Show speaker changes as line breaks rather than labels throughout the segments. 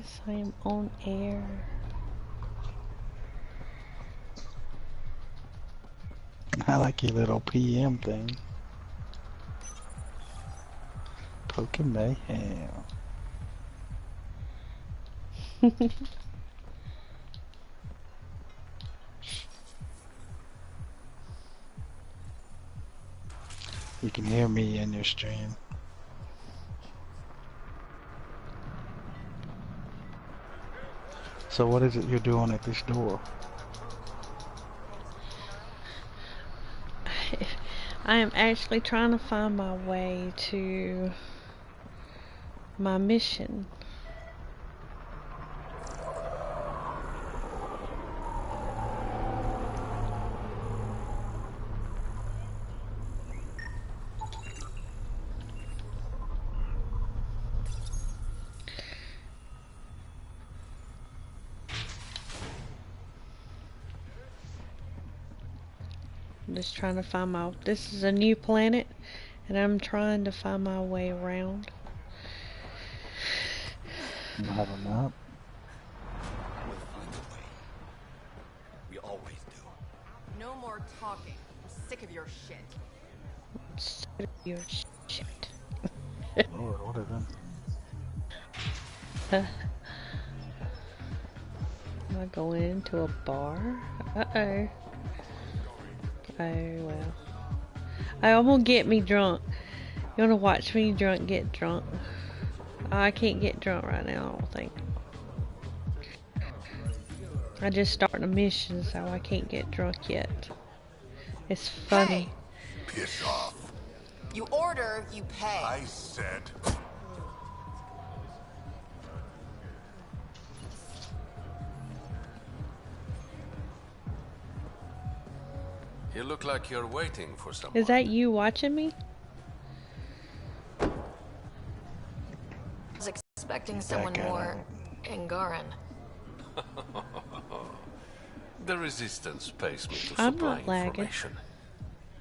Yes, I am on air.
I like your little PM thing. Poking mayhem. You can hear me in your stream. So what is it you're doing at this door?
I am actually trying to find my way to my mission. I'm just trying to find my... This is a new planet, and I'm trying to find my way around.
You have a map?
We'll find a way. We always do.
No more talking. I'm sick of your shit.
I'm sick of your shit.
Lord, what is that?
Am I going into a bar? Uh-oh. Oh, well. I'm gonna get me drunk. You wanna watch me get drunk? I can't get drunk right now, I don't think. I just started a mission, so I can't get drunk yet. It's funny.
Hey.
Piss off.
You order, you pay.
I said.
You look like you're waiting for someone.
Is that you watching me?
I was expecting someone more Angaran.
The Resistance pays me to
I'm
supply
not lagging.
information.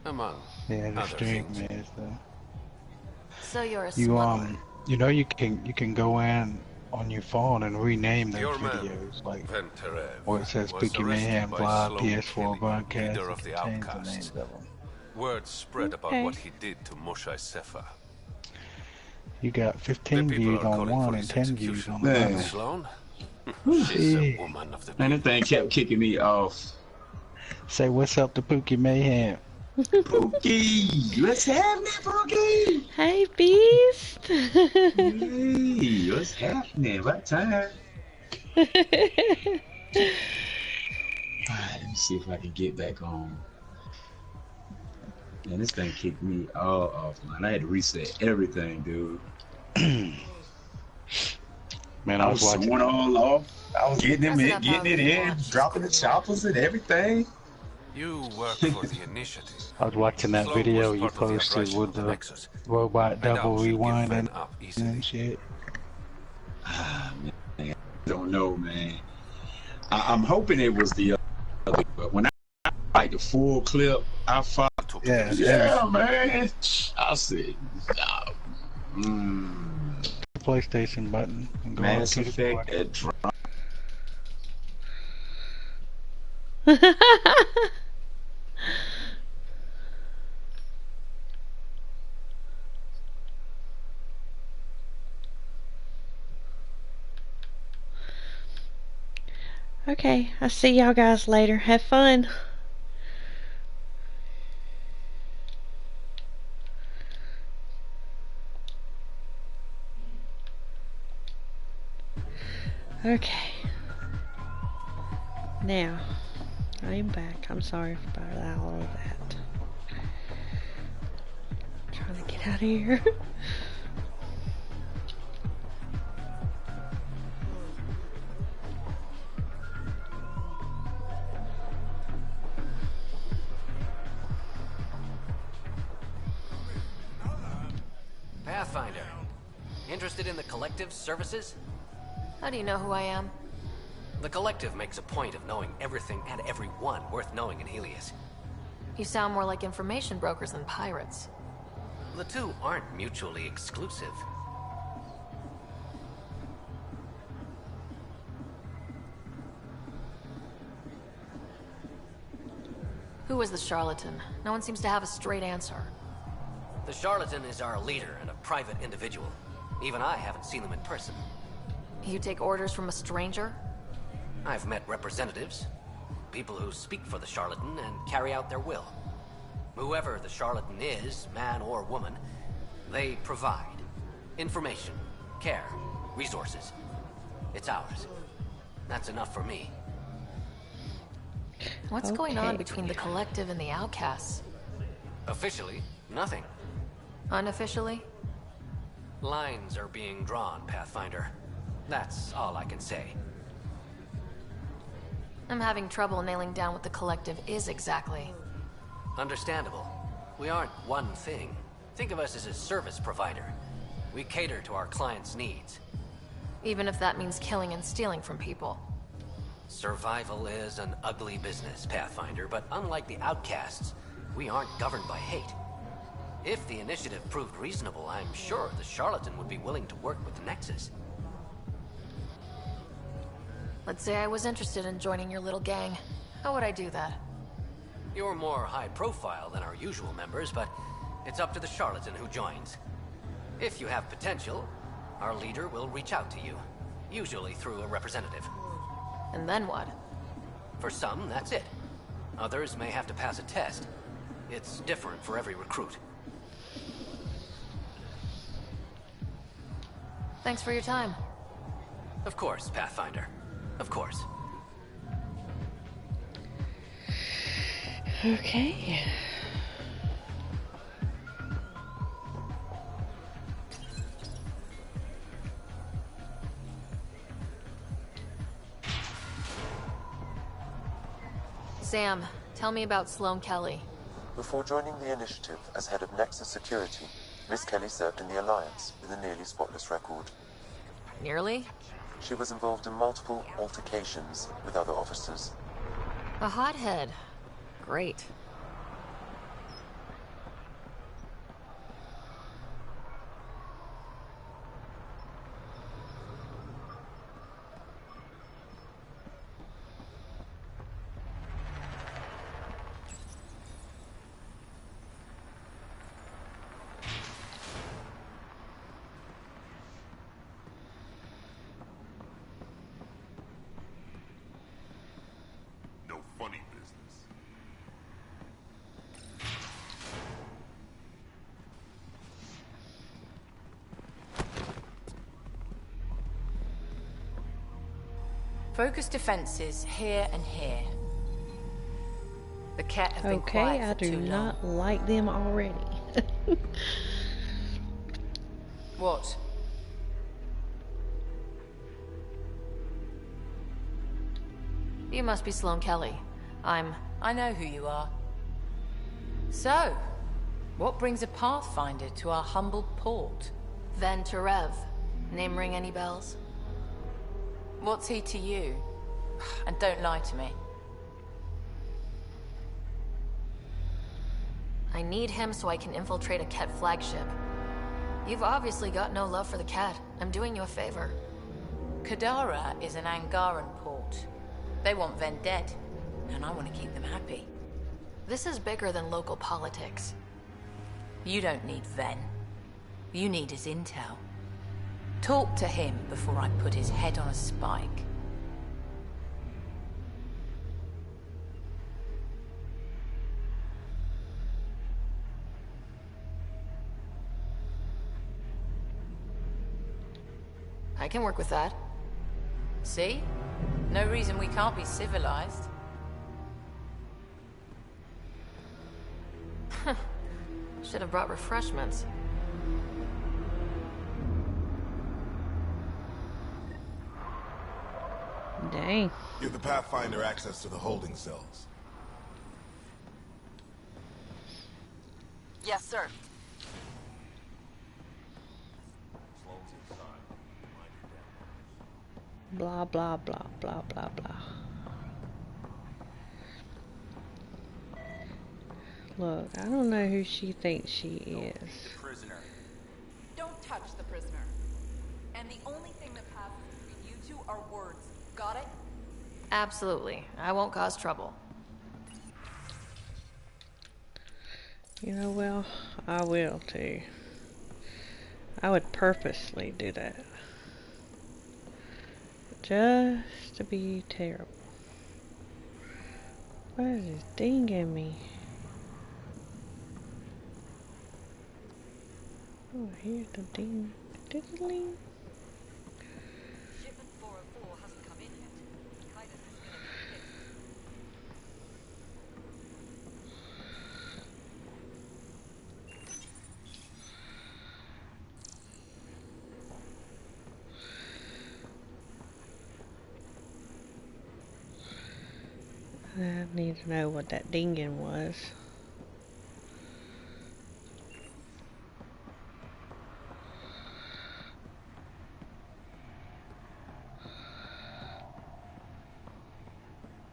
Among
Yeah, the
other
stream
things.
is though.
So you're a
You
smuggler.
you know you can go in on your phone and rename those
Your man,
videos, like
Venterev,
where it says
was
Spooky Mayhem
arrested by
Live
Sloan
PS4
Killing,
broadcast.
leader
It
of the
contains the
outcasts.
names of them.
Word spread about
Okay.
what he did to Moshe Sefer.
You got 15
The people
views
are
on
calling
one
for
and
his
10 views
execution.
on the
Man.
other.
Sloan?
Yeah.
She's a woman of the
Man, that
people.
thing kept kicking me off.
Say what's up to Spooky Mayhem.
Pookie, what's happening, Pookie?
Hey, Beast!
Hey, what's happening? What time? Alright, let me see if I can get back on. Man, this thing kicked me all off, man. I had to reset everything, dude.
Man,
I
I
was
was watching.
sewing all off. I was getting them
Messing
in,
up
getting it
how you
in,
watch.
dropping the choppers and everything.
You work for the initiative.
I was watching that
Sloan
video
was
you
part of the
posted
uprising
with
of the
the
Nexus.
robot
I
double
doubt she'll give
rewind
Ven
and
up easily.
shit.
Ah, man, I don't know, man. I'm hoping it was the other, but when I like the full clip, I found.
Took
Yeah,
the
Yeah, man. I said,
PlayStation button. And go
Mass
up to the
Effect at drop.
Okay, I'll see y'all guys later. Have fun. Okay. Now, I am back. I'm sorry about all of that. I'm trying to get out of here.
Pathfinder. Interested in the Collective's services?
How do you know who I am?
The Collective makes a point of knowing everything and everyone worth knowing in Helios.
You sound more like information brokers than pirates.
The two aren't mutually exclusive.
Who was the charlatan? No one seems to have a straight answer.
The charlatan is our leader and a private individual. Even I haven't seen them in person.
You take orders from a stranger?
I've met representatives, people who speak for the charlatan and carry out their will. Whoever the charlatan is, man or woman, they provide information, care, resources. It's ours. That's enough for me.
What's going on between the Collective and the Outcasts?
Officially, nothing.
Unofficially?
Lines are being drawn, Pathfinder. That's all I can say.
I'm having trouble nailing down what the Collective is exactly.
Understandable. We aren't one thing. Think of us as a service provider. We cater to our clients' needs.
Even if that means killing and stealing from people.
Survival is an ugly business, Pathfinder, but unlike the Outcasts, we aren't governed by hate. If the initiative proved reasonable, I'm sure the charlatan would be willing to work with the Nexus.
Let's say I was interested in joining your little gang. How would I do that?
You're more high profile than our usual members, but it's up to the charlatan who joins. If you have potential, our leader will reach out to you, usually through a representative.
And then what?
For some, that's it. Others may have to pass a test. It's different for every recruit.
Thanks for your time.
Of course, Pathfinder. Of course.
Okay.
Sam, tell me about Sloane Kelly.
Before joining the initiative as head of Nexus Security, Miss Kelly served in the Alliance with a nearly spotless record.
Nearly?
She was involved in multiple altercations with other officers.
A hothead. Great.
No funny business.
Focus defenses here and here. The cat have been
Okay,
quiet
I
for
do
too
not
long.
like them already.
What?
You must be Sloane Kelly.
I know who you are. So, what brings a Pathfinder to our humble port?
Ven Terev. Name ring any bells?
What's he to you? And don't lie to me.
I need him so I can infiltrate a Ket flagship. You've obviously got no love for the Ket. I'm doing you a favor.
Kadara is an Angaran port. They want Ven dead, and I want to keep them happy.
This is bigger than local politics.
You don't need Ven. You need his intel. Talk to him before I put his head on a spike.
I can work with that.
See? No reason we can't be civilized.
Should have brought refreshments.
Dang.
Give the Pathfinder access to the holding cells.
Yes, sir.
Blah, blah, blah, blah, blah, blah. Look, I don't know who she thinks she is.
Prisoner.
Don't touch the prisoner. And the only thing that passes between you two are words. Got it?
Absolutely. I won't cause trouble.
You know, well, I will too. I would purposely do that. Just to be terrible. What is this dinging me? Oh, here's the ding. Diddling.
Shipment 404 hasn't come in yet. Titus is gonna be pissed.
I need to know what that dinging was.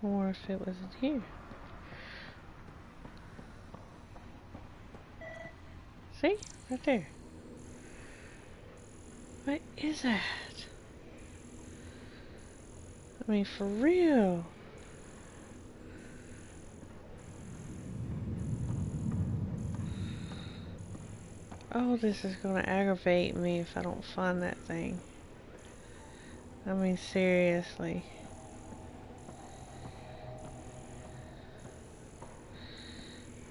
Or if it was in here. See? Right there. What is that? I mean, for real. Oh, this is gonna aggravate me if I don't find that thing. I mean, seriously.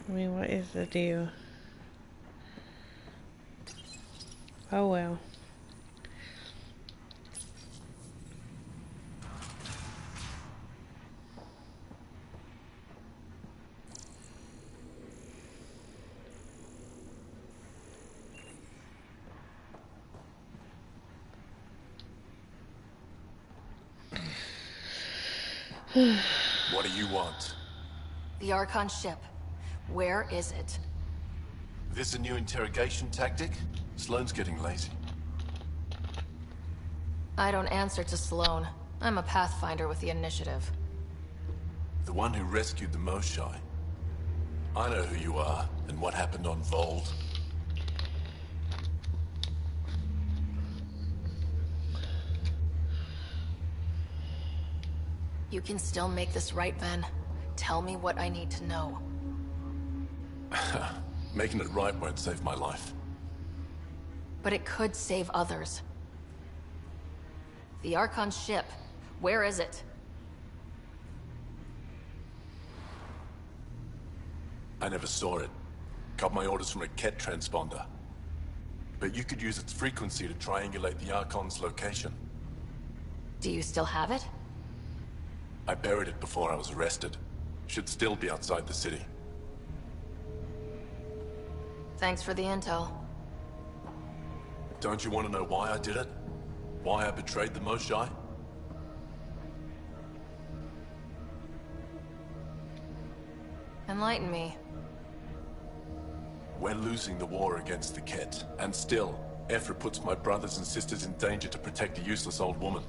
I mean, what is the deal? Oh well.
What do you want?
The Archon ship. Where is it?
This a new interrogation tactic? Sloane's getting lazy.
I don't answer to Sloane. I'm a Pathfinder with the initiative.
The one who rescued the Moshai. I know who you are, and what happened on Vold.
You can still make this right, Ven. Tell me what I need to know.
Making it right won't save my life.
But it could save others. The Archon ship. Where is it?
I never saw it. Got my orders from a Ket transponder. But you could use its frequency to triangulate the Archon's location.
Do you still have it?
I buried it before I was arrested. Should still be outside the city.
Thanks for the intel.
Don't you want to know why I did it? Why I betrayed the Moshai?
Enlighten me.
We're losing the war against the Ket, and still, Ephra puts my brothers and sisters in danger to protect a useless old woman.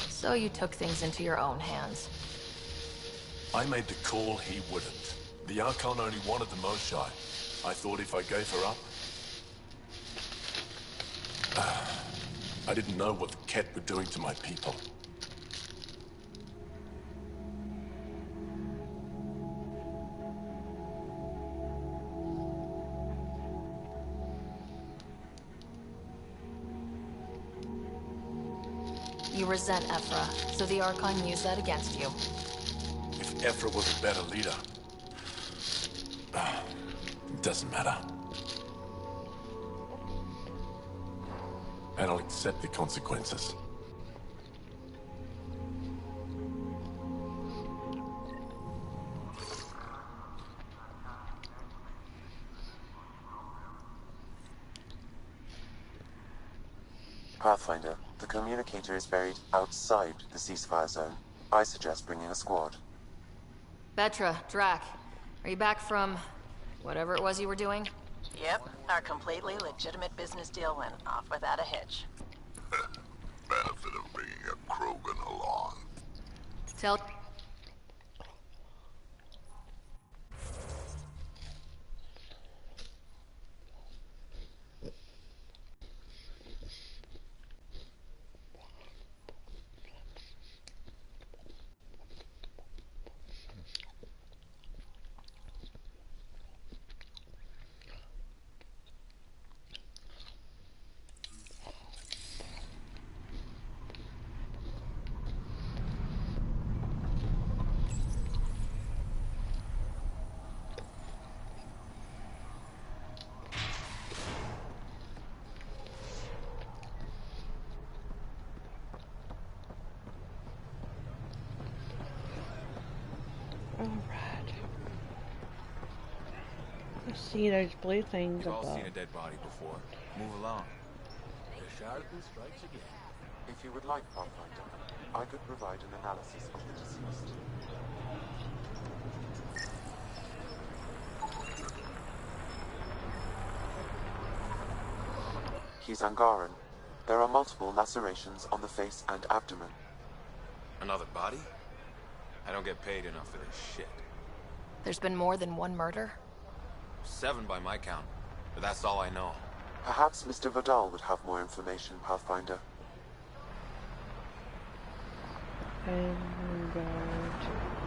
So you took things into your own hands.
I made the call he wouldn't. The Archon only wanted the Moshai. I thought if I gave her up... I didn't know what the Ket were doing to my people.
You resent Ephra, so the Archon used that against you.
If Ephra was a better leader... it doesn't matter. And I'll accept the consequences.
Pathfinder, the communicator is buried outside the ceasefire zone. I suggest bringing a squad.
Betra, Drac, are you back from whatever it was you were doing?
Yep, our completely legitimate business deal went off without a hitch.
Benefit of bringing a Krogan along.
Tell...
Alright. I see those blue things
We've all
above.
seen a dead body before. Move along.
The charlatan strikes again. If you would like, Pathfinder, I could provide an analysis of the deceased. He's Angaran. There are multiple lacerations on the face and abdomen.
Another body? I don't get paid enough for this shit.
There's been more than one murder?
7 by my count, but that's all I know.
Perhaps Mr. Vidal would have more information, Pathfinder.
And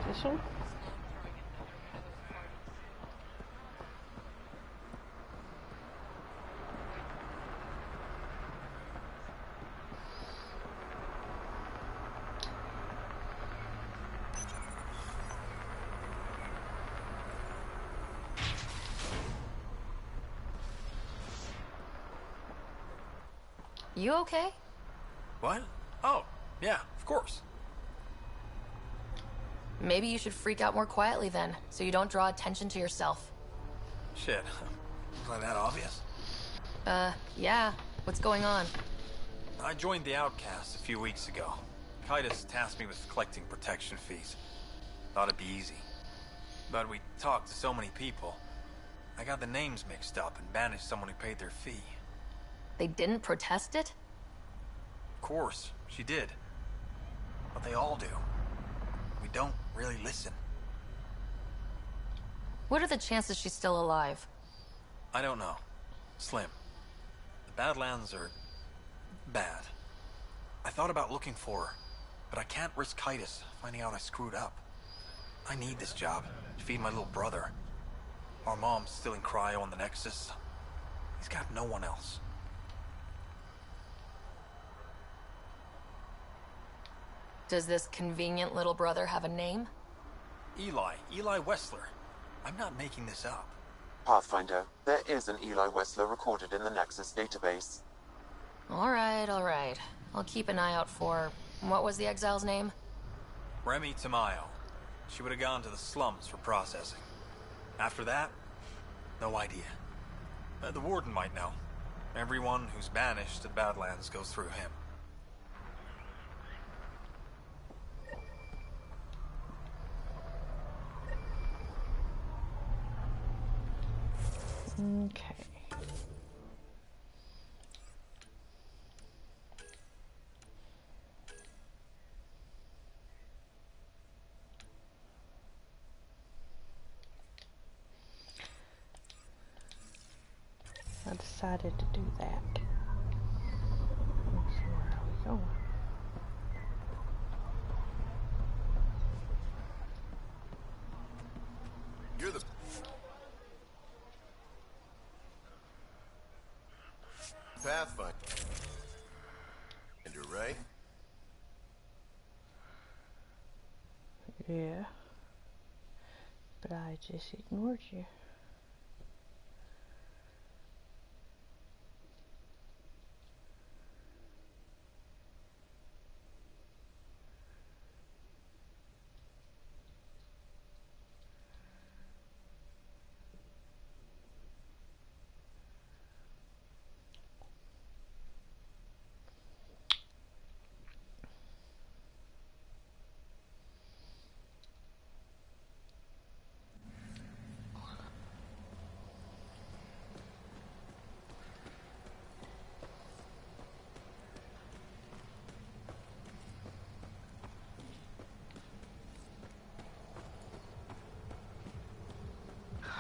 this one?
You okay?
What? Oh, yeah, of course.
Maybe you should freak out more quietly then, so you don't draw attention to yourself.
Shit. Wasn't that obvious?
Yeah. What's going on?
I joined the Outcasts a few weeks ago. Titus tasked me with collecting protection fees. Thought it'd be easy. But we talked to so many people. I got the names mixed up and banished someone who paid their fee.
They didn't protest it?
Of course, she did. But they all do. We don't really listen.
What are the chances she's still alive?
I don't know. Slim. The Badlands are bad. I thought about looking for her, but I can't risk Titus finding out I screwed up. I need this job to feed my little brother. Our mom's still in cryo on the Nexus. He's got no one else.
Does this convenient little brother have a name?
Eli Wessler. I'm not making this up.
Pathfinder, there is an Eli Wessler recorded in the Nexus database.
Alright. I'll keep an eye out for... What was the exile's name?
Remy Tamayo. She would have gone to the slums for processing. After that, no idea. The warden might know. Everyone who's banished to the Badlands goes through him.
Okay. I decided to do that. So where are we going?
You're the... Pathfinder. And you're right.
Yeah. But I just ignored you.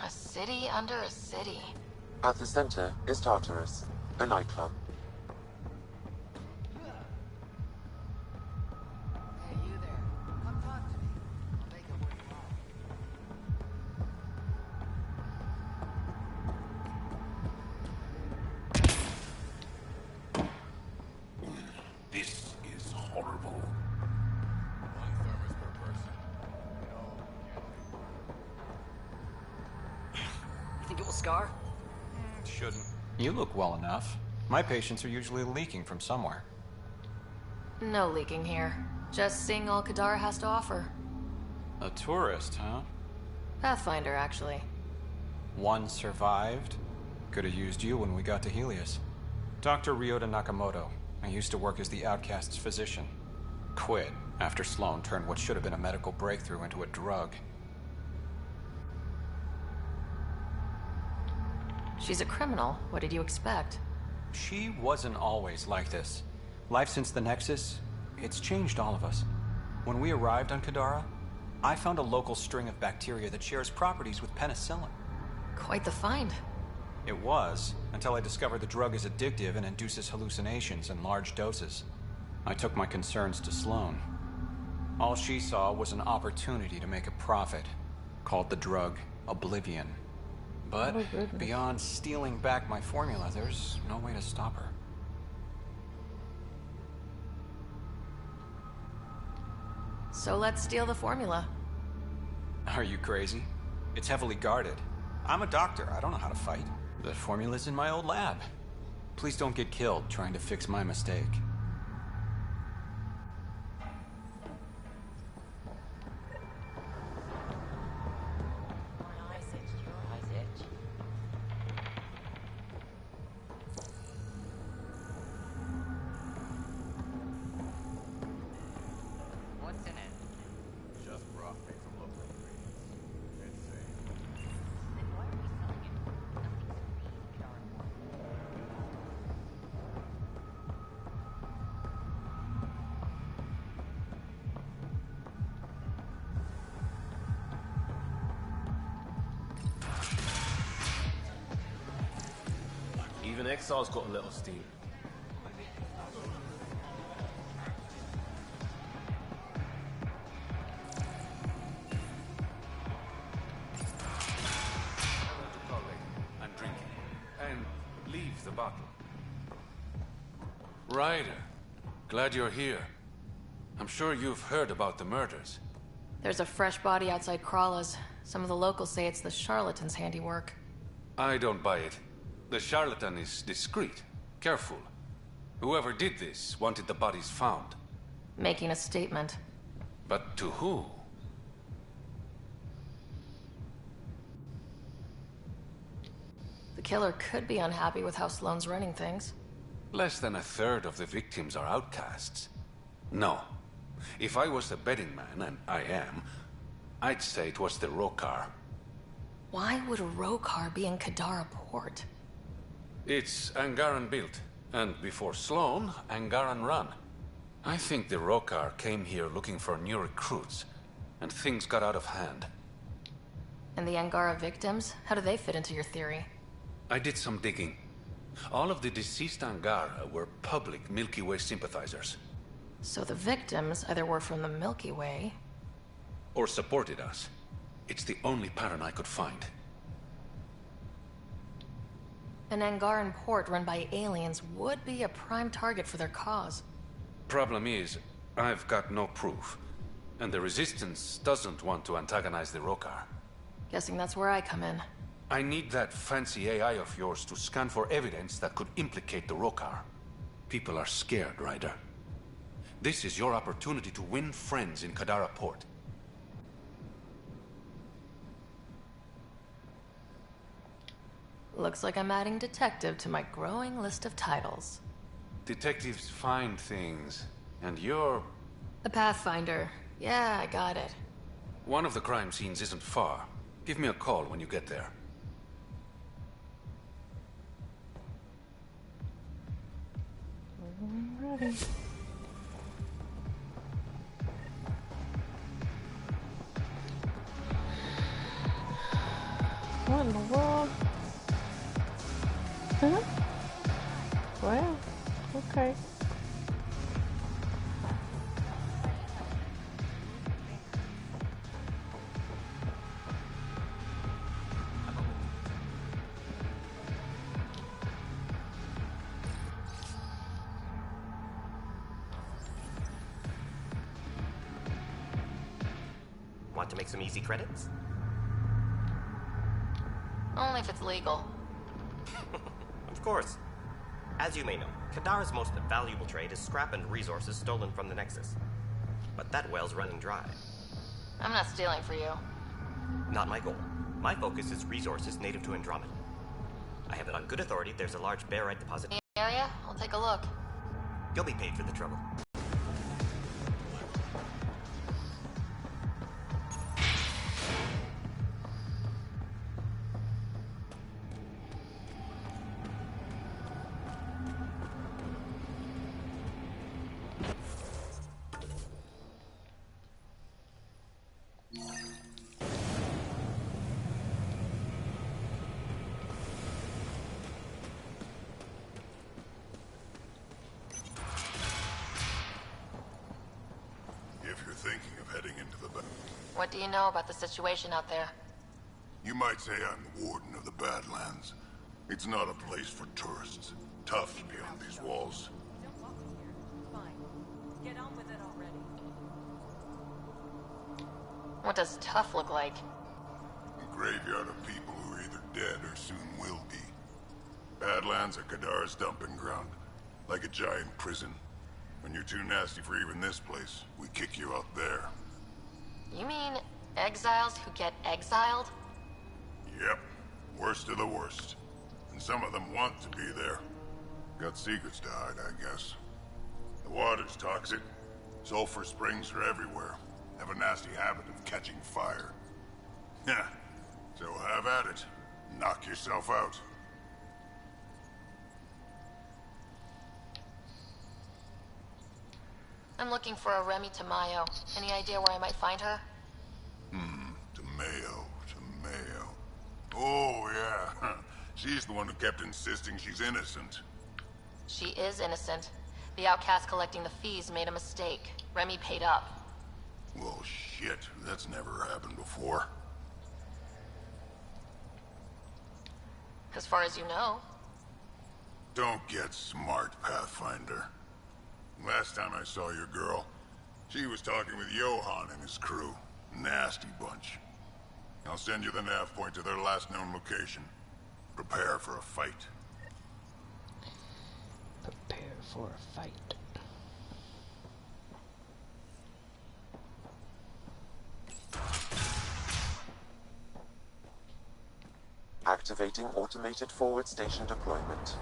A city under a city.
At the center is Tartarus, a nightclub.
Hey, you there. Come talk to me. I'll make it worthwhile.
This is horrible.
One thermos per person.
You think it will scar?
Shouldn't.
You look well enough. My patients are usually leaking from somewhere.
No leaking here. Just seeing all Kadara has to offer.
A tourist, huh?
Pathfinder, actually.
One survived. Could have used you when we got to Helios. Dr. Ryota Nakamoto. I used to work as the outcast's physician. Quit after Sloan turned what should have been a medical breakthrough into a drug.
She's a criminal. What did you expect?
She wasn't always like this. Life since the Nexus, it's changed all of us. When we arrived on Kadara, I found a local string of bacteria that shares properties with penicillin.
Quite the find.
It was, until I discovered the drug is addictive and induces hallucinations in large doses. I took my concerns to Sloan. All she saw was an opportunity to make a profit, called the drug Oblivion. But beyond stealing back my formula, there's no way to stop her.
So let's steal the formula.
Are you crazy? It's heavily guarded. I'm a doctor. I don't know how to fight. The formula's in my old lab. Please don't get killed trying to fix my mistake.
Even Exile's got a little steam.
I'm drinking. And leave the bottle. Ryder, glad you're here. I'm sure you've heard about the murders.
There's a fresh body outside Krala's. Some of the locals say it's the charlatan's handiwork.
I don't buy it. The charlatan is discreet, careful. Whoever did this wanted the bodies found.
Making a statement.
But to who?
The killer could be unhappy with how Sloan's running things.
Less than a third of the victims are outcasts. No. If I was the betting man, and I am, I'd say it was the Rokar.
Why would a Rokar be in Kadara port?
It's Angaran built, and before Sloan, Angaran run. I think the Rokar came here looking for new recruits, and things got out of hand.
And the Angara victims? How do they fit into your theory?
I did some digging. All of the deceased Angara were public Milky Way sympathizers.
So the victims either were from the Milky Way...
or supported us. It's the only pattern I could find.
An Angaran port run by aliens would be a prime target for their cause.
Problem is, I've got no proof. And the Resistance doesn't want to antagonize the Rokar.
Guessing that's where I come in.
I need that fancy AI of yours to scan for evidence that could implicate the Rokar. People are scared, Ryder. This is your opportunity to win friends in Kadara port.
Looks like I'm adding detective to my growing list of titles.
Detectives find things, and you're...
A Pathfinder. Yeah, I got it.
One of the crime scenes isn't far. Give me a call when you get there.
Ready. What in the world? Huh? Well, okay.
Want to make some easy credits?
Only if it's legal.
Of course. As you may know, Kadara's most valuable trade is scrap and resources stolen from the Nexus. But that well's running dry.
I'm not stealing for you.
Not my goal. My focus is resources native to Andromeda. I have it on good authority there's a large barite deposit.
In the area? I'll take a look.
You'll be paid for the trouble.
If you're thinking of heading into the
What do you know about the situation out there?
You might say I'm the warden of the Badlands. It's not a place for tourists. Tough beyond these walls.
Fine. Get on with it already.
What does tough look like?
A graveyard of people who are either dead or soon will be. Badlands are Kadara's dumping ground. Like a giant prison. When you're too nasty for even this place, we kick you out there.
You mean exiles who get exiled?
Yep. Worst of the worst. And some of them want to be there. Got secrets to hide, I guess. The water's toxic. Sulfur springs are everywhere. Have a nasty habit of catching fire. Yeah. So have at it. Knock yourself out.
I'm looking for a Remy Tamayo. Any idea where I might find her?
Tamayo. Oh, yeah. She's the one who kept insisting she's innocent.
She is innocent. The outcast collecting the fees made a mistake. Remy paid up.
Well, shit. That's never happened before.
As far as you know.
Don't get smart, Pathfinder. Last time I saw your girl, she was talking with Johan and his crew. Nasty bunch. I'll send you the nav point to their last known location. Prepare for a fight.
Prepare for a fight.
Activating automated forward station deployment.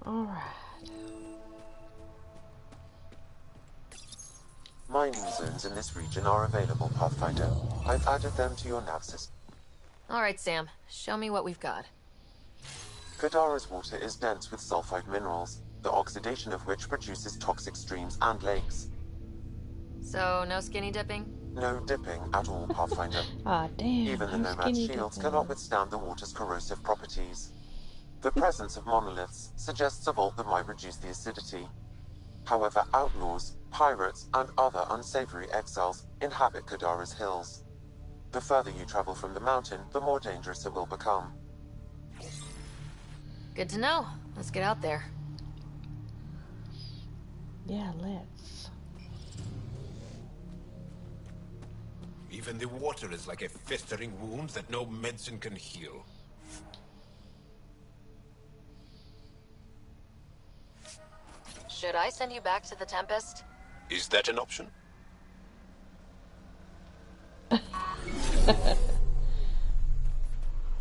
Alright.
Mining zones in this region are available, Pathfinder. I've added them to your nav system.
Alright, Sam. Show me what we've got.
Kadara's water is dense with sulfide minerals, the oxidation of which produces toxic streams and lakes.
So, no skinny dipping?
No dipping at all, Pathfinder.
Ah, damn.
Even the Nomad's shields cannot withstand the water's corrosive properties. The presence of monoliths suggests a vault that might reduce the acidity. However, outlaws, pirates, and other unsavory exiles inhabit Kadara's hills. The further you travel from the mountain, the more dangerous it will become.
Good to know. Let's get out there.
Yeah, let's.
Even the water is like a festering wound that no medicine can heal.
Should I send you back to the Tempest?
Is that an option?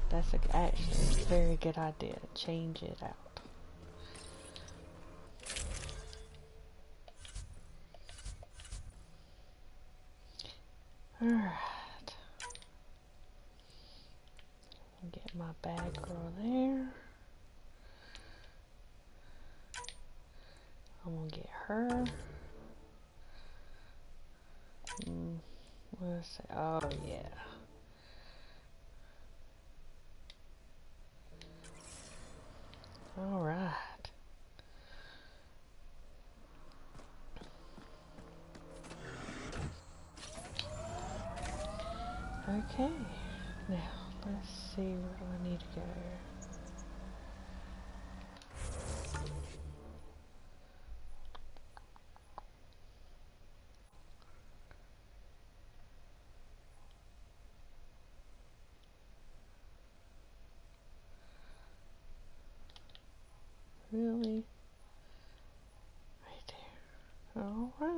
That's actually a very good idea. Change it out. Alright. Get my bad girl there. I'm gonna get her. Let's see. Oh, yeah. All right. Okay. Now, let's see, where do I need to go?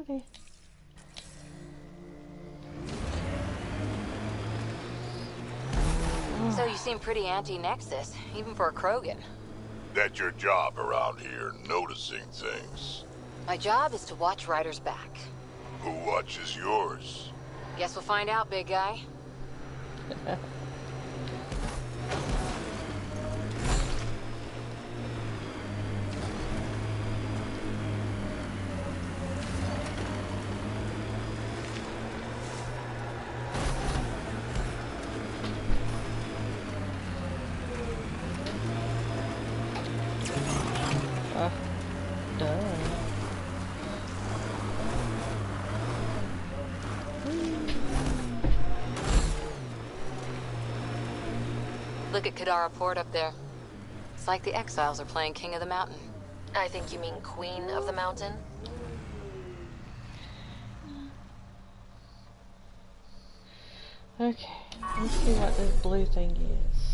already.
So you seem pretty anti-Nexus, even for a Krogan.
That's your job around here, noticing things.
My job is to watch Ryder's back.
Who watches yours?
Guess we'll find out, big guy. Look at Kadara Port up there. It's like the exiles are playing King of the Mountain.
I think you mean Queen of the Mountain?
Okay, let's see what this blue thing is.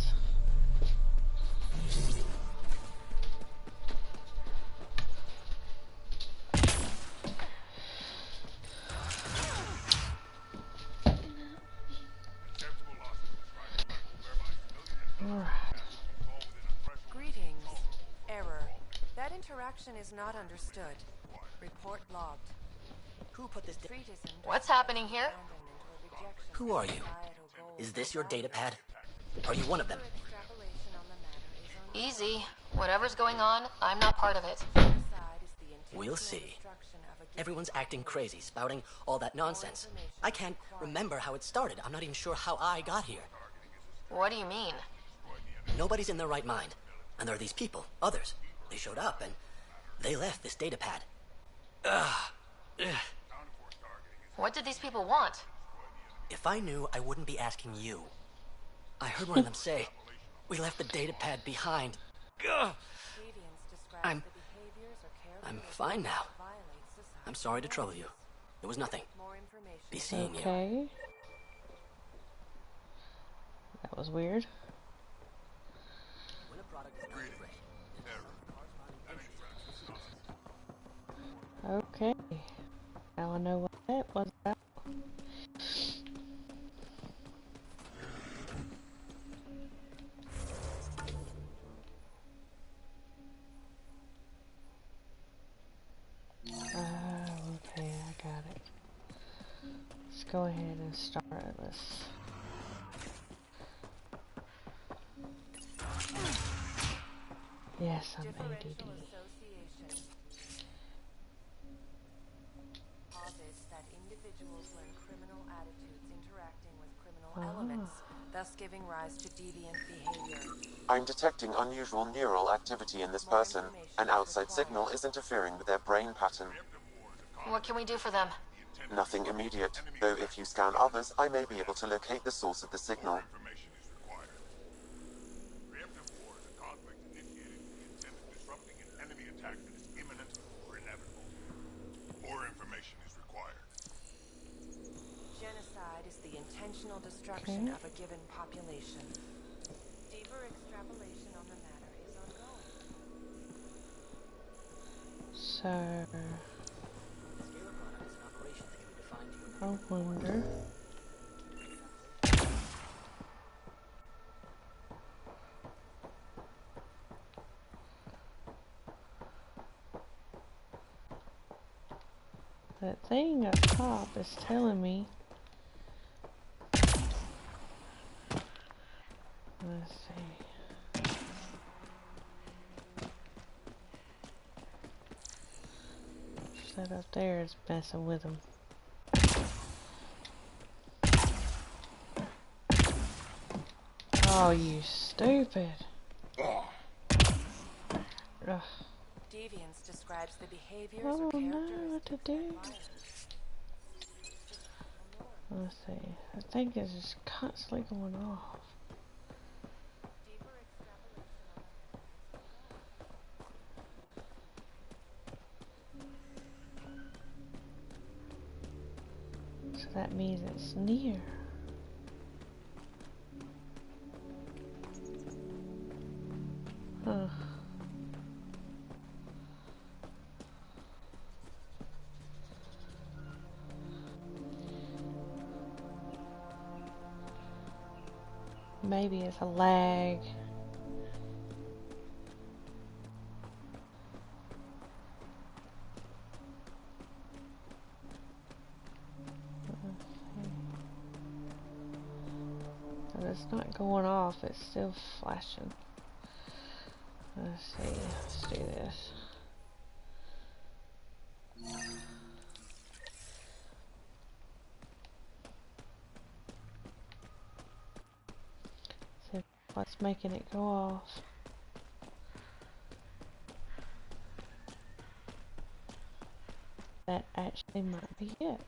Greetings. Error. That interaction is not understood. Report logged.
Who put this?
What's happening here?
Who are you? Is this your data pad? Are you one of them?
Easy. Whatever's going on, I'm not part of it.
We'll see. Everyone's acting crazy, spouting all that nonsense. I can't remember how it started. I'm not even sure how I got here.
What do you mean?
Nobody's in their right mind. And there are these people, others. They showed up and they left this data pad. Ugh.
What did these people want?
If I knew, I wouldn't be asking you. I heard one of them say, we left the data pad behind. Ugh. I'm fine now. I'm sorry to trouble you. It was nothing. Be seeing you.
Okay. That was weird. Okay. Now I know what that was about. Okay, I got it. Let's go ahead and start this. Yes, I'm ADD.
That individuals learn criminal attitudes interacting with criminal elements, thus giving rise to deviant behavior.
I'm detecting unusual neural activity in this person. An outside signal is interfering with their brain pattern.
What can we do for them?
Nothing immediate, though if you scan others, I may be able to locate the source of the signal.
Genocide is the intentional destruction of a given population. Deeper extrapolation on the matter is ongoing.
So, I wonder. That thing up top is telling me. Let's see. That up there is messing with them. Oh, you stupid. Ugh.
Deviance describes the behaviors
I
or
don't know
characteristics
what to do. Let's see. I think it's just constantly going off. So that means it's near. Huh. Maybe it's a lag. But it's not going off, it's still flashing. Let's see, let's do this. See what's making it go off. That actually might be it.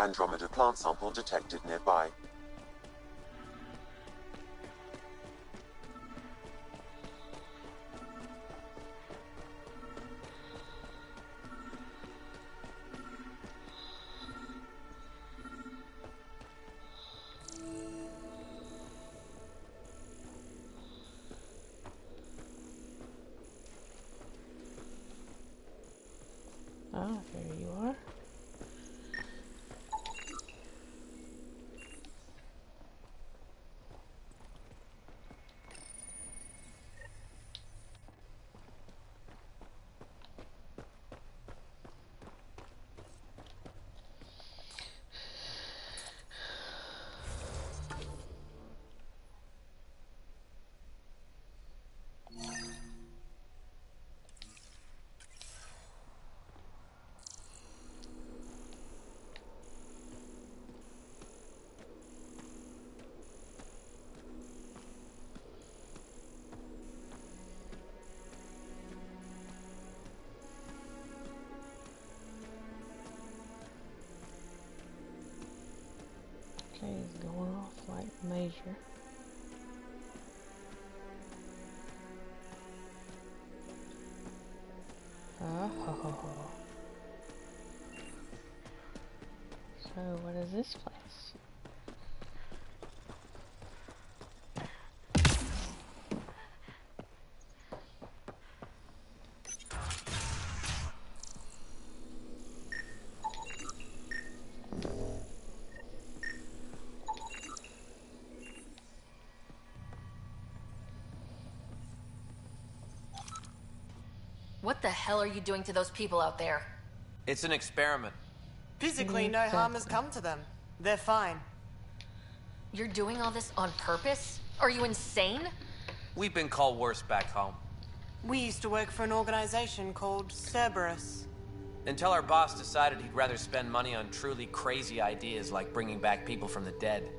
Andromeda plant sample detected nearby.
Oh, there you are. Okay, it's going off like major. Oh. So what is this place?
What the hell are you doing to those people out there?
It's an experiment.
Physically, no harm has come to them. They're fine.
You're doing all this on purpose? Are you insane?
We've been called worse back home.
We used to work for an organization called Cerberus.
Until our boss decided he'd rather spend money on truly crazy ideas like bringing back people from the dead.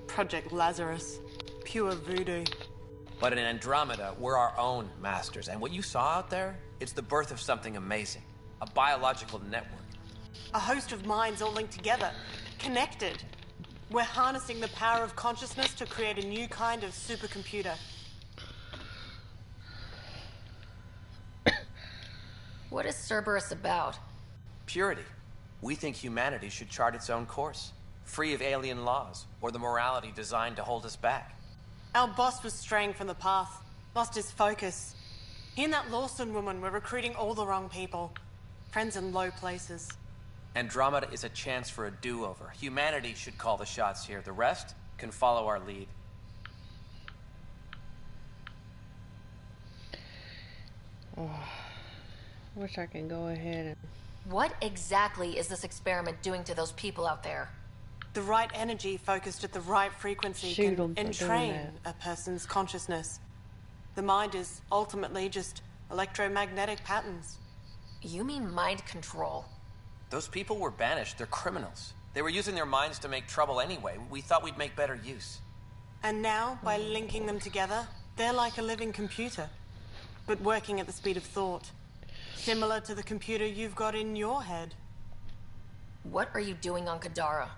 Project Lazarus. Pure voodoo.
But in Andromeda, we're our own masters. And what you saw out there, it's the birth of something amazing. A biological network.
A host of minds all linked together. Connected. We're harnessing the power of consciousness to create a new kind of supercomputer.
What is Cerberus about?
Purity. We think humanity should chart its own course. Free of alien laws, or the morality designed to hold us back.
Our boss was straying from the path. Lost his focus. He and that Lawson woman were recruiting all the wrong people. Friends in low places.
Andromeda is a chance for a do-over. Humanity should call the shots here. The rest can follow our lead.
Oh, wish I can go ahead and...
What exactly is this experiment doing to those people out there?
The right energy focused at the right frequency
Shoot 'em
can
for doing
entrain a person's consciousness. The mind is ultimately just electromagnetic patterns.
You mean mind control?
Those people were banished. They're criminals. They were using their minds to make trouble anyway. We thought we'd make better use.
And now, by linking them together, they're like a living computer, but working at the speed of thought. Similar to the computer you've got in your head.
What are you doing on Kadara?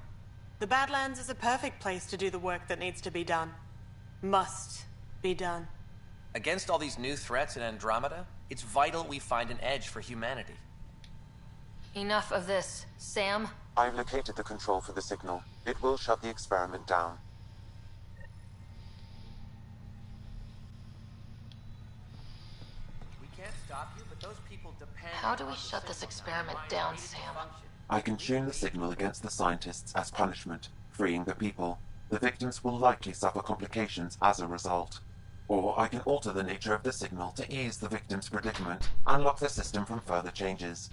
The Badlands is a perfect place to do the work that needs to be done. Must be done.
Against all these new threats in Andromeda, it's vital we find an edge for humanity.
Enough of this. Sam?
I've located the control for the signal. It will shut the experiment down.
We can't stop you, but those people
How do we shut this experiment down, Sam?
I can tune the signal against the scientists as punishment, freeing the people. The victims will likely suffer complications as a result. Or I can alter the nature of the signal to ease the victim's predicament, unlock the system from further changes.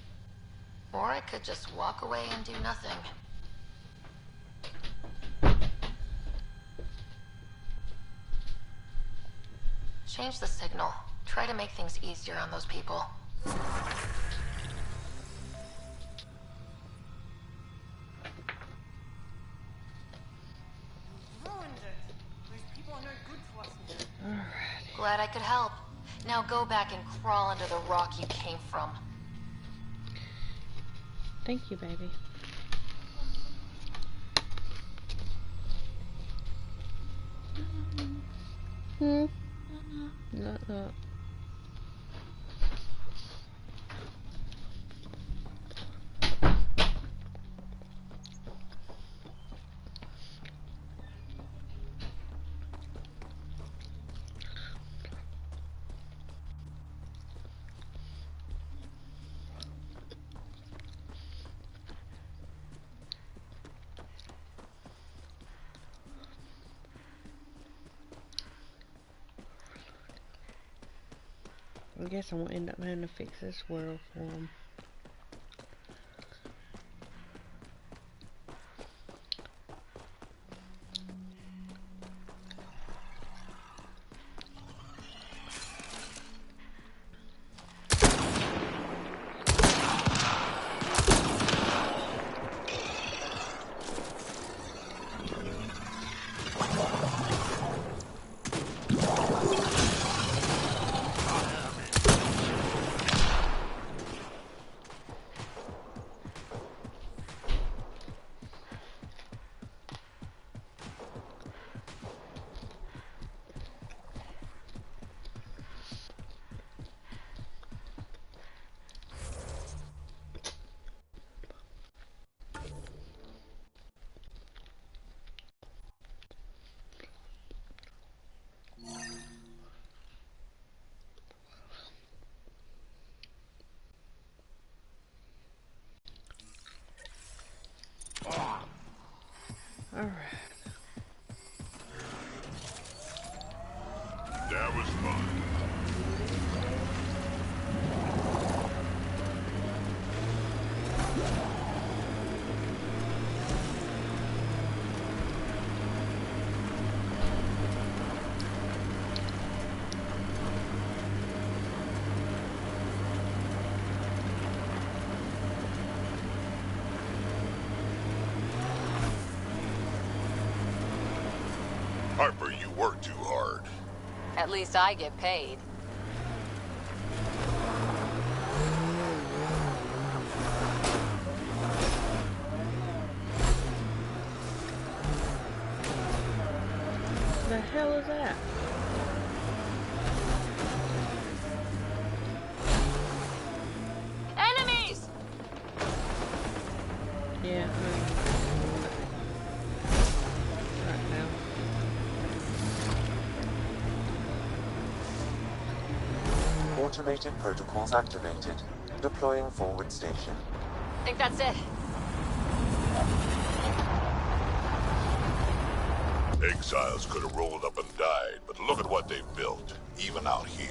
Or I could just walk away and do nothing. Change the signal. Try to make things easier on those people. Glad I could help. Now go back and crawl under the rock you came from.
Thank you, baby. No. I guess I'm gonna end up having to fix this world for them. Alright.
That was fun. Harper, you work too hard.
At least I get paid.
The hell is that?
Enemies!
Yeah, right now.
Automated protocols activated. Deploying forward station.
Think that's it.
Exiles could have rolled up and died, but look at what they've built, even out here.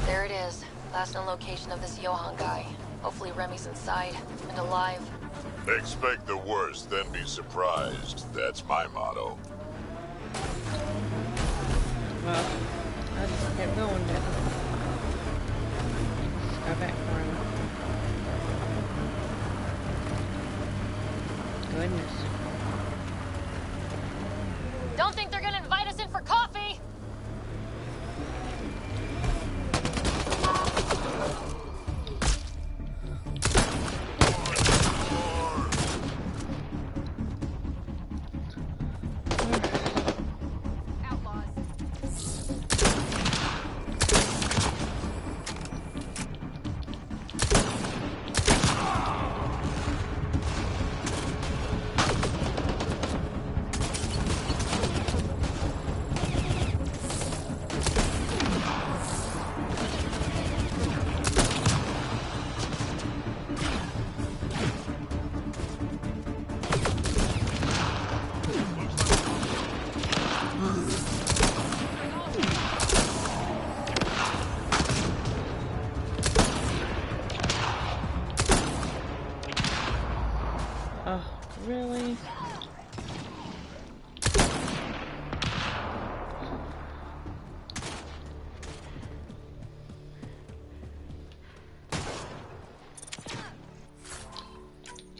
There it is. Last known location of this Johann guy. Hopefully Remy's inside and alive.
Expect the worst, then be surprised. That's my motto.
Well, I just kept going, didn't I? Go back for him. goodness.
Don't think they're gonna invite us in for coffee!
Oh, really?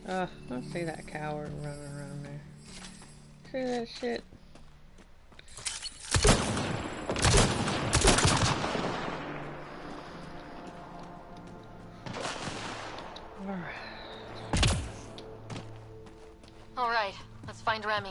I see that coward running around there. See that shit?
Alright, let's find Remy.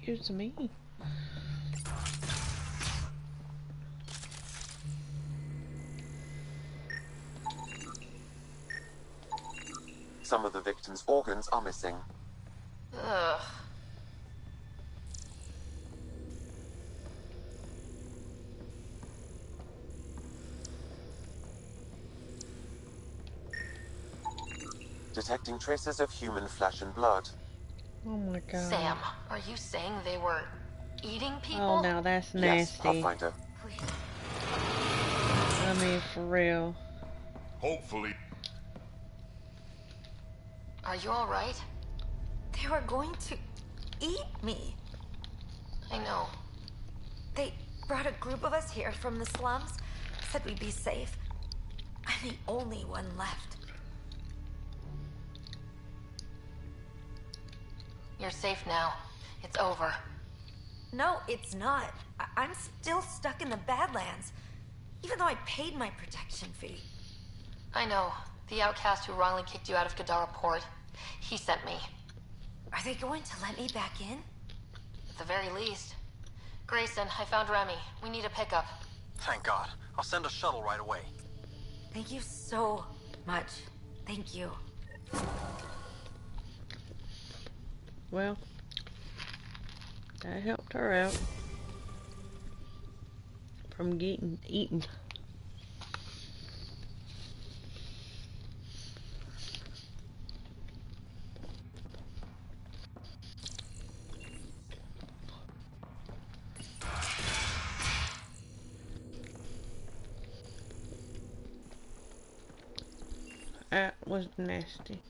Excuse me.
Some of the victim's organs are missing.
Ugh.
Detecting traces of human flesh and blood.
Oh my god.
Sam, are you saying they were eating people?
Oh, now that's nasty.
Yes, Pathfinder.
I mean, for real.
Hopefully.
Are you alright?
They were going to eat me.
I know.
They brought a group of us here from the slums, said we'd be safe. I'm the only one left.
You're safe now. It's over.
No, it's not. I'm still stuck in the Badlands, even though I paid my protection fee.
I know. The outcast who wrongly kicked you out of Kadara Port. He sent me.
Are they going to let me back in?
At the very least. Grayson, I found Remy. We need a pickup.
Thank God. I'll send a shuttle right away.
Thank you so much. Thank you.
Well, that helped her out from getting eaten. That was nasty.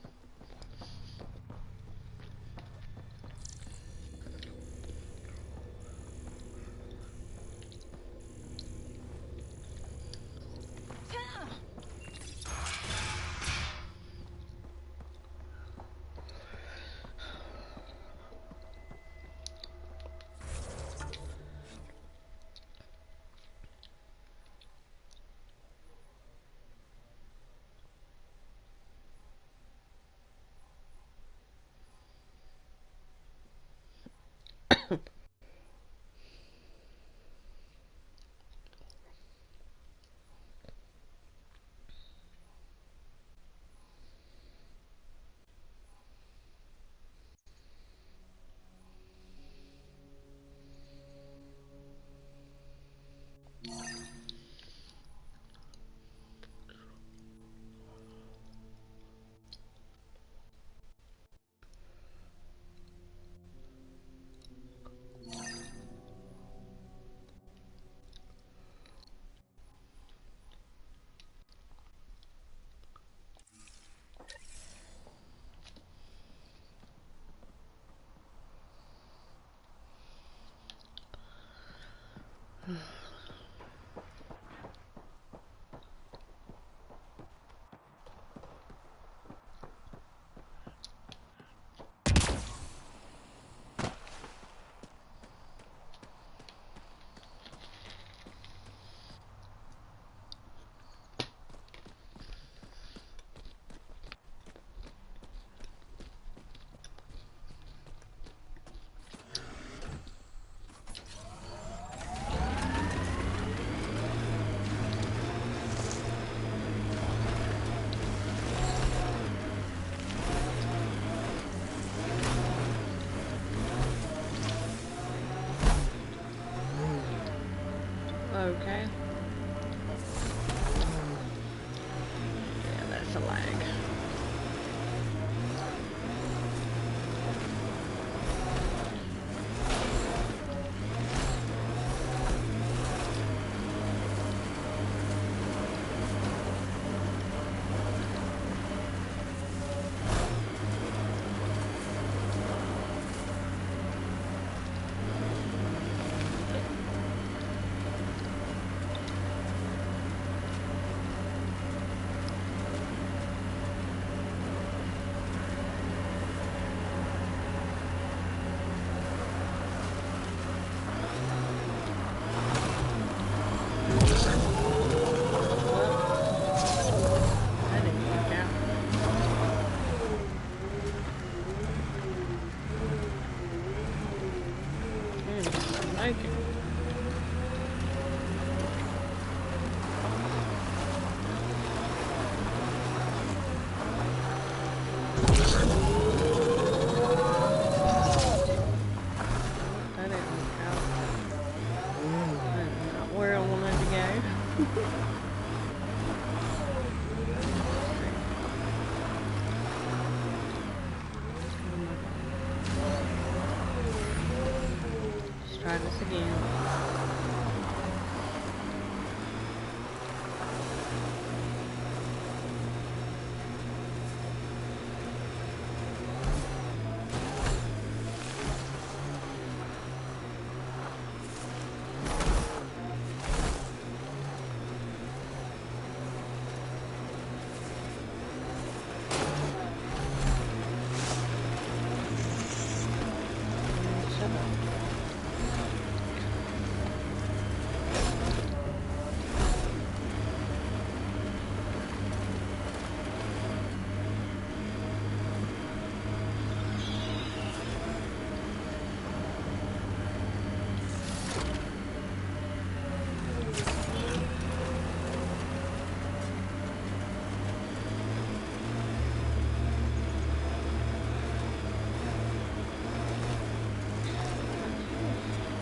Let's try this again.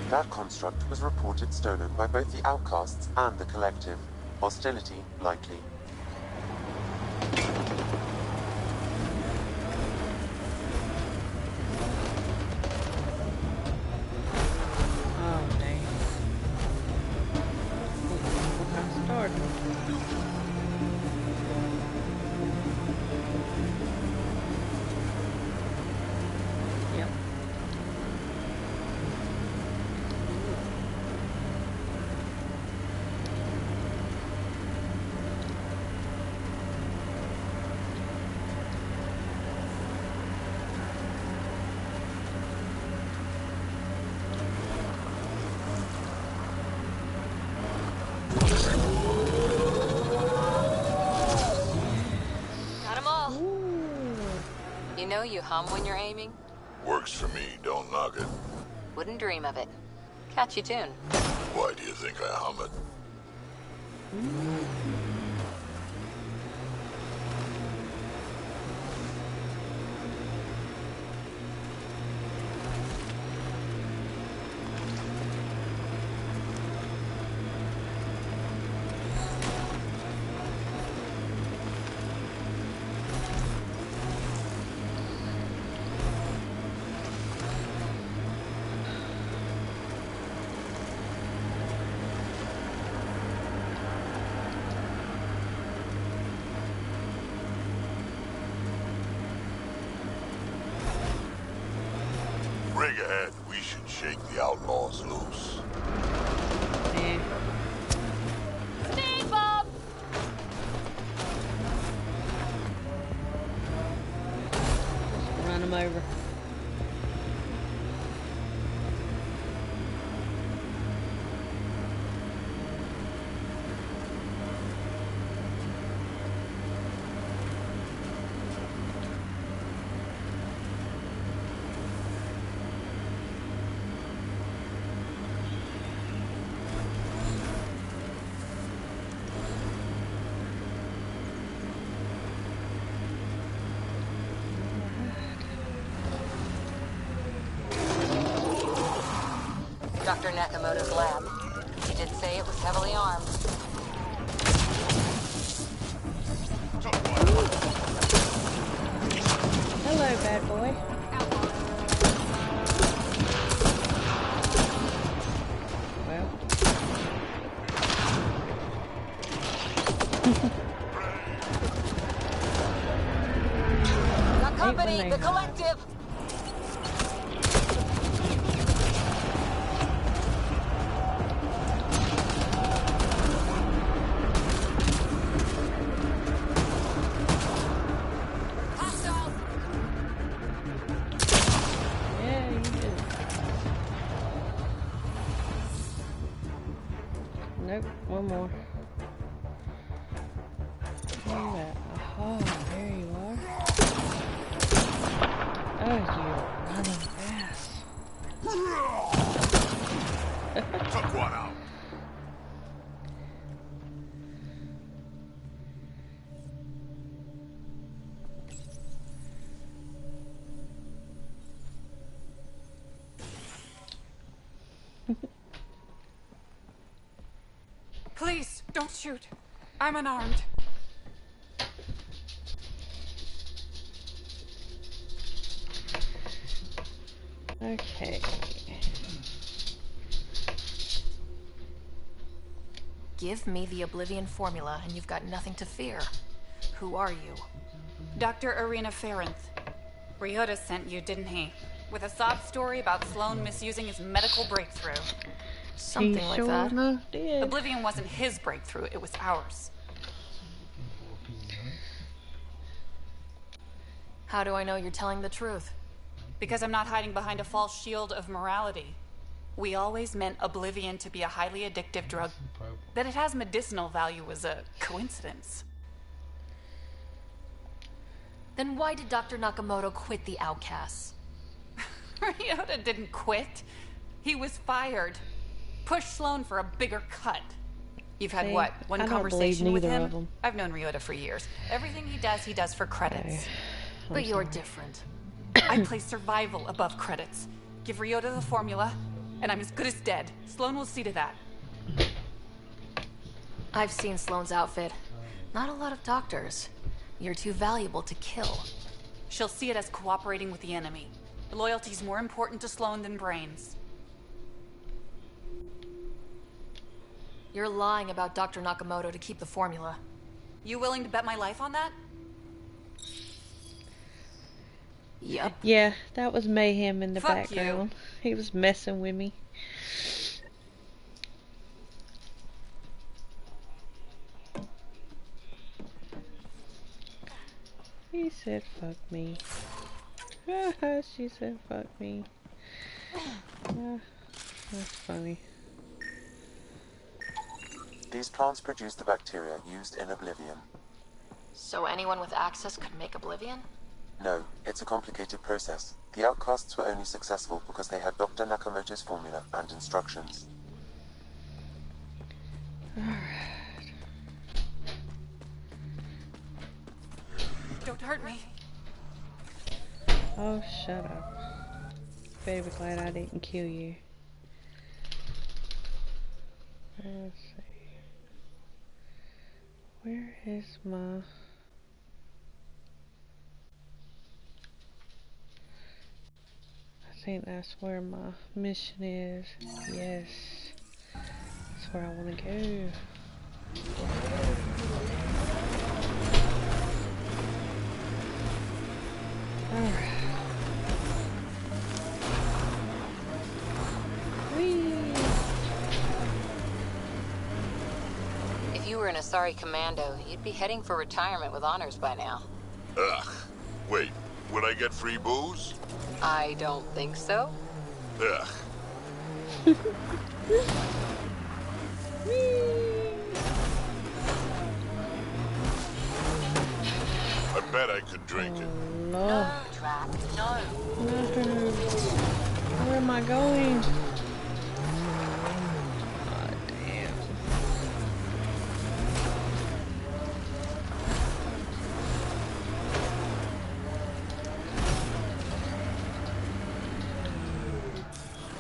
That construct was reported stolen by both the Outcasts and the Collective. Hostility likely.
Oh, dang. I started. Yep.
Got them all. You know you hum when you're aiming?
Works for me, don't knock it.
Wouldn't dream of it. Catchy tune.
Why do you think I hum it? Rig ahead, we should shake the outlaws loose.
Speed bump!
Run them over.
Dr. Nakamoto's lab. He did say it was heavily armed.
Hello, bad boy. Well.
Got company, the collective!
Yeah, you did. Nope, one more. Where you at? Oh, there you are. Oh, you running ass.
Took one out.
Please,
Don't shoot. I'm unarmed.
Okay.
Give me the Oblivion formula and you've got nothing to fear. Who are you?
Dr. Irina Ferenth. Ryota sent you, didn't he? With a sob story about Sloan misusing his medical breakthrough.
Something like that.
Oblivion wasn't his breakthrough, it was ours.
How do I know you're telling the truth?
Because I'm not hiding behind a false shield of morality. We always meant Oblivion to be a highly addictive drug. That it has medicinal value was a coincidence.
Then why did Dr. Nakamoto quit the Outcasts?
Ryota didn't quit. He was fired. Pushed Sloan for a bigger cut. You've had what? One conversation with him? I've known Ryota for years. Everything he does for credits.
But you're different.
I place survival above credits. Give Ryota the formula, and I'm as good as dead. Sloan will see to that.
I've seen Sloan's outfit. Not a lot of doctors. You're too valuable to kill.
She'll see it as cooperating with the enemy. Loyalty's more important to Sloan than brains.
You're lying about Dr. Nakamoto to keep the formula.
You willing to bet my life on that?
Yep.
Yeah, that was Mayhem in the
Fuck
background. He was messing with me. He said fuck me. She said fuck me. That's funny.
These plants produce the bacteria used in Oblivion.
So anyone with access could make Oblivion?
No, it's a complicated process. The Outcasts were only successful because they had Dr. Nakamoto's formula and instructions.
Don't hurt me.
Oh, shut up. Baby, glad I didn't kill you. Let's see. Where is my... I think that's where my mission is. Yes. That's where I want to go. Alright.
If you were an Asari commando, you'd be heading for retirement with honors by now.
Ugh. Wait, would I get free booze?
I don't think so.
Ugh. I bet I could drink it.
No,
Drac, no.
No. Where am I going? God damn.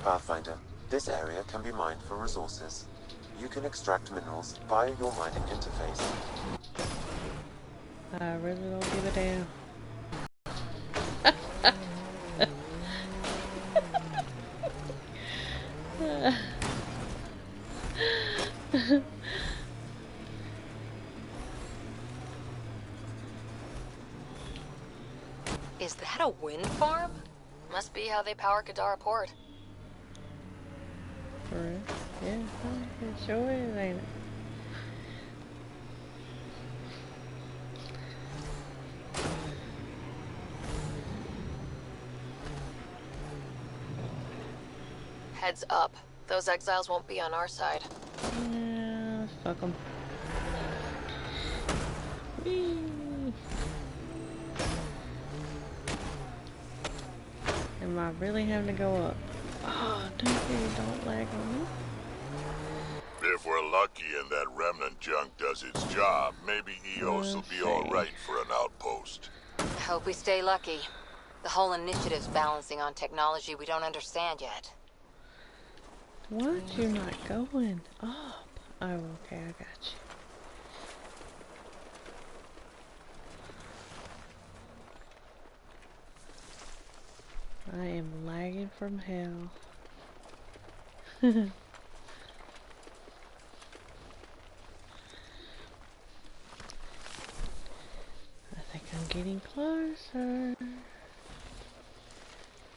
Pathfinder, this area can be mined for resources. You can extract minerals via your mining interface.
I really don't give a damn.
Is that a wind farm?
Must be how they power Kadara Port.
For real? Yeah, it sure is, ain't it?
Heads up. Those exiles won't be on our side.
Yeah, fuck them. Whee! Am I really having to go up? Oh, don't lag on me.
If we're lucky and that remnant junk does its job, maybe EOS will be alright for an outpost.
I hope we stay lucky. The whole initiative's balancing on technology we don't understand yet.
Why aren't you not going up? Oh, okay, I got you. came from hell. I think I'm getting closer.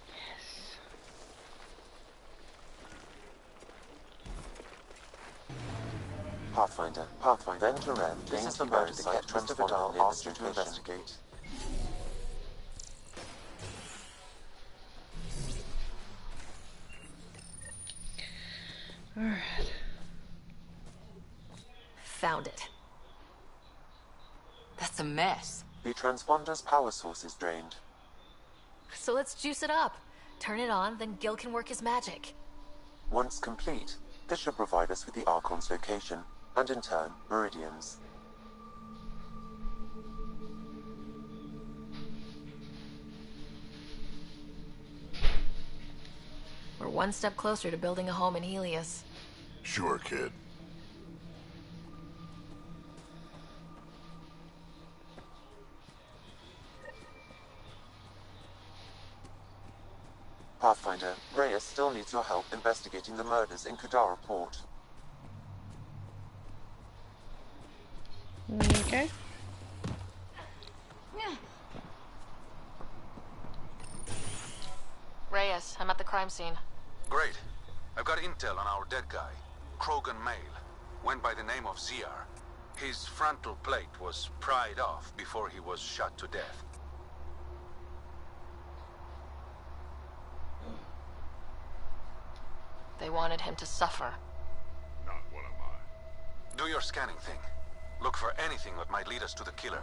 Yes.
Pathfinder. Then to Ren. This is the mode the Ket Transponder asked you to investigate.
Alright.
Found it. That's a mess.
The transponder's power source is drained.
So let's juice it up. Turn it on, then Gil can work his magic.
Once complete, this should provide us with the Archon's location, and in turn, meridians.
We're one step closer to building a home in Helios.
Sure, kid.
Pathfinder, Reyes still needs your help investigating the murders in Kadara Port.
Okay.
Reyes, I'm at the crime scene.
Great. I've got intel on our dead guy. Krogan male. Went by the name of Ziar. His frontal plate was pried off before he was shot to death.
They wanted him to suffer.
Not one of mine.
Do your scanning thing. Look for anything that might lead us to the killer.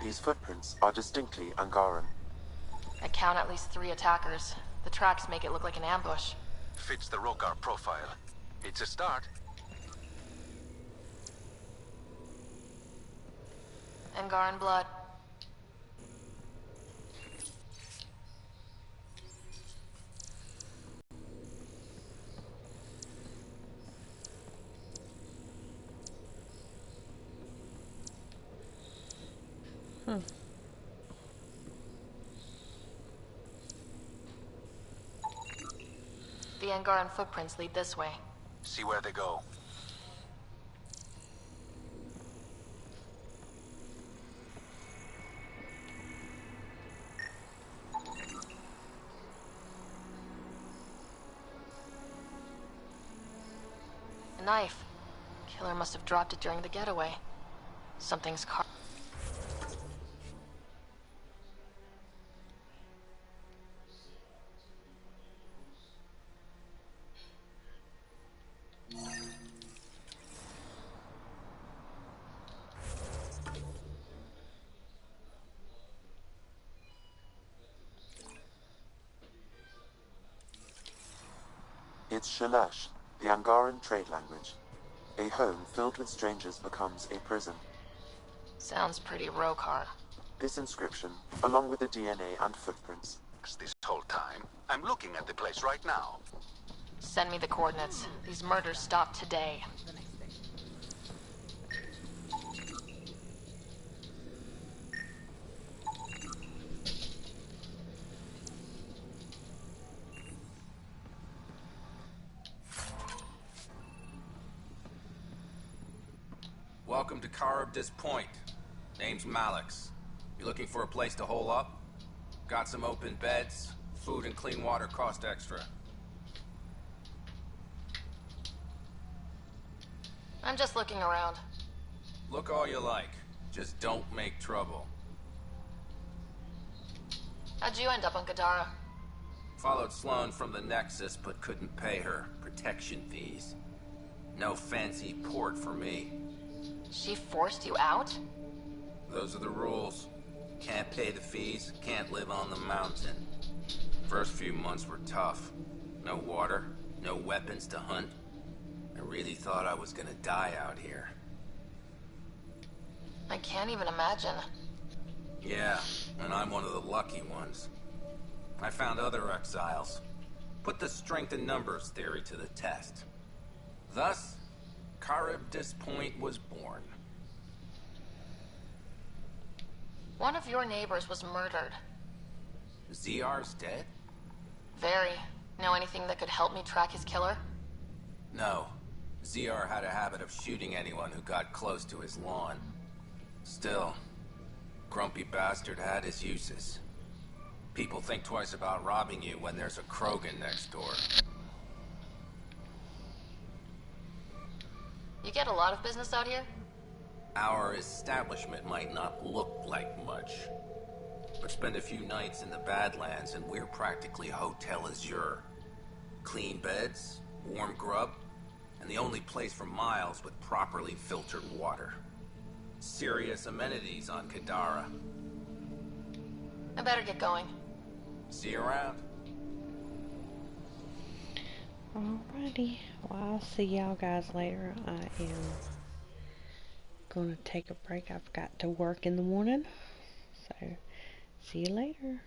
These footprints are distinctly Angaran.
I count at least 3 attackers. The tracks make it look like an ambush.
Fits the Rokar profile. It's a start.
Angaran blood. The Angaran footprints lead this way.
See where they go.
A knife. Killer must have dropped it during the getaway. Something's carved.
It's Shalash, the Angaran trade language. A home filled with strangers becomes a prison.
Sounds pretty Rokar.
This inscription, along with the DNA and footprints.
This whole time, I'm looking at the place right now.
Send me the coordinates. These murders stopped today.
Welcome to Karabdis Point. Name's Malix. You looking for a place to hole up? Got some open beds. Food and clean water cost extra.
I'm just looking around.
Look all you like. Just don't make trouble.
How'd you end up on Kadara?
Followed Sloan from the Nexus, but couldn't pay her protection fees. No fancy port for me.
She forced you out?
Those are the rules. Can't pay the fees, can't live on the mountain. First few months were tough. No water, no weapons to hunt. I really thought I was gonna die out here.
I can't even imagine.
Yeah, and I'm one of the lucky ones. I found other exiles. Put the strength in numbers theory to the test. Thus, Karabdis Point was born.
One of your neighbors was murdered.
ZR's dead?
Very. Know anything that could help me track his killer?
No. ZR had a habit of shooting anyone who got close to his lawn. Still, grumpy bastard had his uses. People think twice about robbing you when there's a Krogan next door.
You get a lot of business out here?
Our establishment might not look like much, but spend a few nights in the Badlands and we're practically Hotel Azure. Clean beds, warm grub, and the only place for miles with properly filtered water. Serious amenities on Kadara.
I better get going.
See you around.
Alrighty. Well, I'll see y'all guys later. I am gonna take a break. I've got to work in the morning. So, see you later.